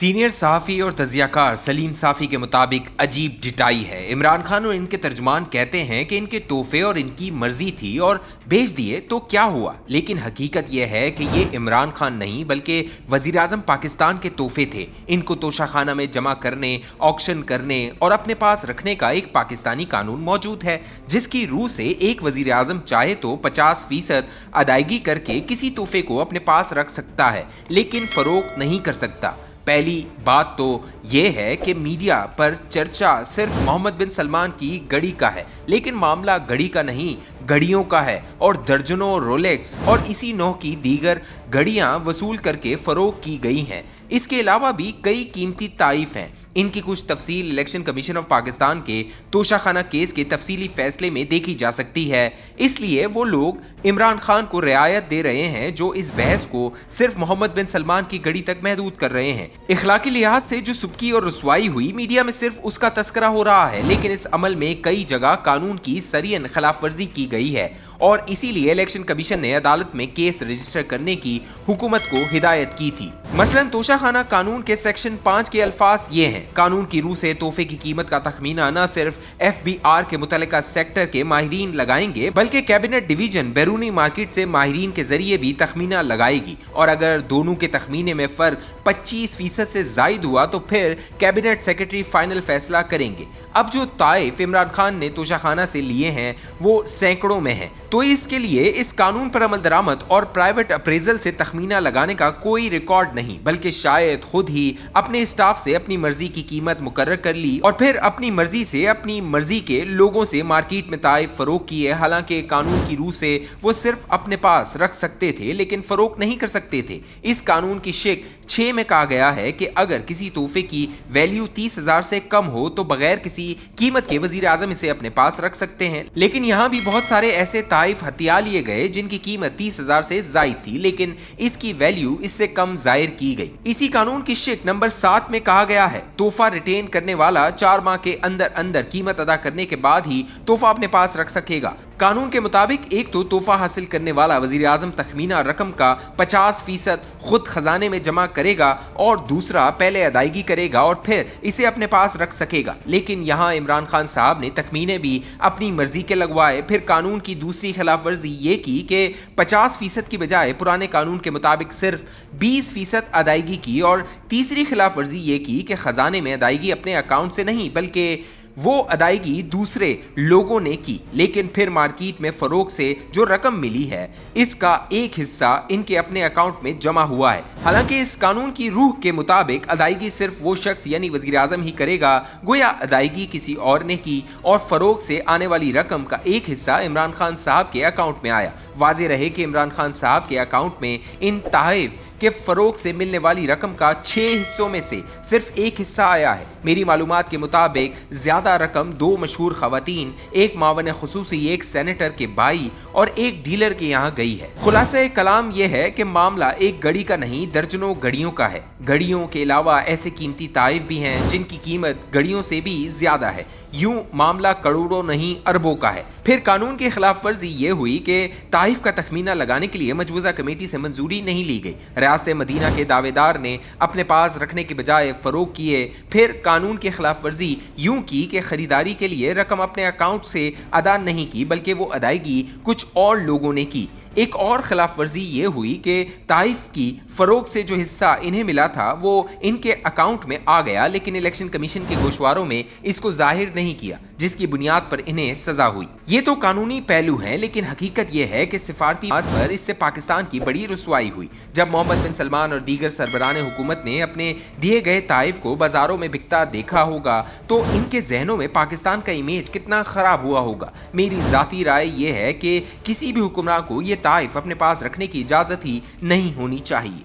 Senior सहाफ़ी और तज़ियाकार सलीम साफ़ी के मुताबिक अजीब डिटाई है। इमरान खान और इनके तर्जमान कहते हैं कि इनके तोहफे और इनकी मर्जी थी और भेज दिए तो क्या हुआ, लेकिन हकीकत यह है कि ये इमरान खान नहीं बल्कि वज़ीर आज़म पाकिस्तान के तोहफे थे। इनको तोशाखाना में जमा करने, ऑक्शन करने और अपने पास रखने का एक पाकिस्तानी कानून मौजूद है, जिसकी रूह से एक वज़ीर आज़म चाहे तो 50% अदायगी करके किसी तोहफे को अपने पास रख सकता है, लेकिन फ़रोख्त नहीं कर सकता। पहली बात तो ये है कि मीडिया पर चर्चा सिर्फ मोहम्मद बिन सलमान की घड़ी का है, लेकिन मामला घड़ी का नहीं, घड़ियों का है और दर्जनों रोलेक्स और इसी नौ की दीगर घड़ियां वसूल करके फरोख्त की गई हैं। इसके अलावा भी कई कीमती ताइफ हैं। इनकी कुछ तफसील इलेक्शन कमीशन ऑफ पाकिस्तान के तोशाखाना केस के तफसीली फैसले में देखी जा सकती है। इसलिए वो लोग इमरान खान को रियायत दे रहे हैं जो इस बहस को सिर्फ मोहम्मद बिन सलमान की घड़ी तक महदूद कर रहे हैं। इखलाकी लिहाज से जो सुबकी और रुसवाई हुई, मीडिया में सिर्फ उसका तस्करा हो रहा है, लेकिन इस अमल में कई जगह कानून की सरियन खिलाफ वर्जी की गई है और इसीलिए इलेक्शन कमीशन ने अदालत में केस रजिस्टर करने की हुकूमत को हिदायत की थी। मसलन तोशाखाना कानून के सेक्शन 5 के अल्फाज ये हैं: कानून की रूह से तोहफे की कीमत का तखमीना न सिर्फ FBR के मुतल्लिका सेक्टर के माहिरीन लगाएंगे, बल्कि कैबिनेट डिवीजन बैरूनी मार्केट से माहिरीन के जरिए भी तखमीना लगाएगी, और अगर दोनों के तखमीने में फर्क 25% से जायद हुआ तो फिर कैबिनेट सेक्रेटरी फाइनल फैसला करेंगे। अब जो ताइफ इमरान खान ने तोशाखाना से लिए हैं वो सैकड़ों में हैं, तो इसके लिए इस कानून पर अमल दरामद और प्राइवेट अप्रेजल से तखमीना लगाने का कोई रिकॉर्ड नहीं, बल्कि शायद खुद ही अपने स्टाफ से अपनी मर्जी की कीमत मुकर्रर कर ली और फिर अपनी मर्जी से अपनी मर्जी के लोगों से मार्केट में ताइफ फरोख्त किए। हालांकि कानून की रूह से वो सिर्फ अपने पास रख सकते थे, लेकिन फरोख्त नहीं कर सकते थे। इस कानून की शिक 6 में कहा गया है कि अगर किसी तोहफे की वैल्यू 30,000 से कम हो तो बगैर किसी कीमत के वजीर आजम इसे अपने पास रख सकते हैं। लेकिन यहाँ भी बहुत सारे ऐसे ताइफ हथिया लिए गए जिनकी कीमत 30,000 से जायद थी, लेकिन इसकी वैल्यू इससे कम जाहिर की गई। इसी कानून की शिक नंबर 7 में कहा गया है, तोहफा रिटेन करने वाला 4 माह के अंदर अंदर कीमत अदा करने के बाद ही तोहफा अपने पास रख सकेगा। कानून के मुताबिक एक तो तोहफा हासिल करने वाला वजीर आजम तखमीना रकम का 50% खुद खजाने में जमा करेगा और दूसरा पहले अदायगी करेगा और फिर इसे अपने पास रख सकेगा। लेकिन यहाँ इमरान खान साहब ने तखमीने भी अपनी मर्जी के लगवाए। फिर कानून की दूसरी खिलाफ वर्जी ये की कि 50% की बजाय पुराने कानून के मुताबिक सिर्फ 20% अदायगी की, और तीसरी खिलाफ वर्जी ये की कि खजाने में अदायगी अपने अकाउंट से नहीं बल्कि वो अदायगी दूसरे लोगों ने की, लेकिन फिर मार्केट में फरोख्त से जो रकम मिली है इसका एक हिस्सा इनके अपने अकाउंट में जमा हुआ है। हालांकि इस कानून की रूह के मुताबिक अदायगी सिर्फ वो शख्स यानी वजीर आजम ही करेगा, गोया अदायगी किसी और ने की और फरोख्त से आने वाली रकम का एक हिस्सा इमरान खान साहब के अकाउंट में आया। वाज़ेह रहे कि इमरान खान साहब के अकाउंट में इन तोहफे के फरोख्त से मिलने वाली रकम का 6 हिस्सों में से सिर्फ एक हिस्सा आया है। मेरी मालूमात के मुताबिक ज्यादा रकम 2 मशहूर खवातीन, एक मावन खुसूसी, एक सेनेटर के भाई और एक डीलर के यहाँ गई है। खुलासा कलाम यह है कि मामला एक घड़ी का नहीं, दर्जनों घड़ियों का है। घड़ियों के अलावा ऐसे कीमती ताइफ भी हैं जिनकी कीमत घड़ियों से भी ज्यादा है। यूं मामला करोड़ों नहीं अरबों का है। फिर कानून की खिलाफ वर्जी ये हुई कि ताइफ का तखमीना लगाने के लिए मजबूजा कमेटी से मंजूरी नहीं ली गई। रियासत मदीना के दावेदार ने अपने पास रखने के बजाय फरोख्त किए। फिर कानून की खिलाफ वर्जी यूं की कि खरीदारी के लिए रकम अपने अकाउंट से अदा नहीं की बल्कि वो अदायगी कुछ और लोगों ने की। एक और खिलाफ वर्जी ये हुई कि ताइफ की फरोख्त से जो हिस्सा इन्हें मिला था वो इनके अकाउंट में आ गया, लेकिन इलेक्शन कमीशन के गोशवारों में इसको जाहिर नहीं किया, जिसकी बुनियाद पर इन्हें सजा हुई। ये तो कानूनी पहलू हैं, लेकिन हकीकत यह है कि सिफारती बाज पर इससे पाकिस्तान की बड़ी रुसवाई हुई। जब मोहम्मद बिन सलमान और दीगर सरबरान हुकूमत ने अपने दिए गए ताइफ को बाजारों में बिकता देखा होगा तो इनके जहनों में पाकिस्तान का इमेज कितना खराब हुआ होगा। मेरी जाती राय यह है कि किसी भी हुक्मरान को ये ताइफ अपने पास रखने की इजाजत ही नहीं होनी चाहिए।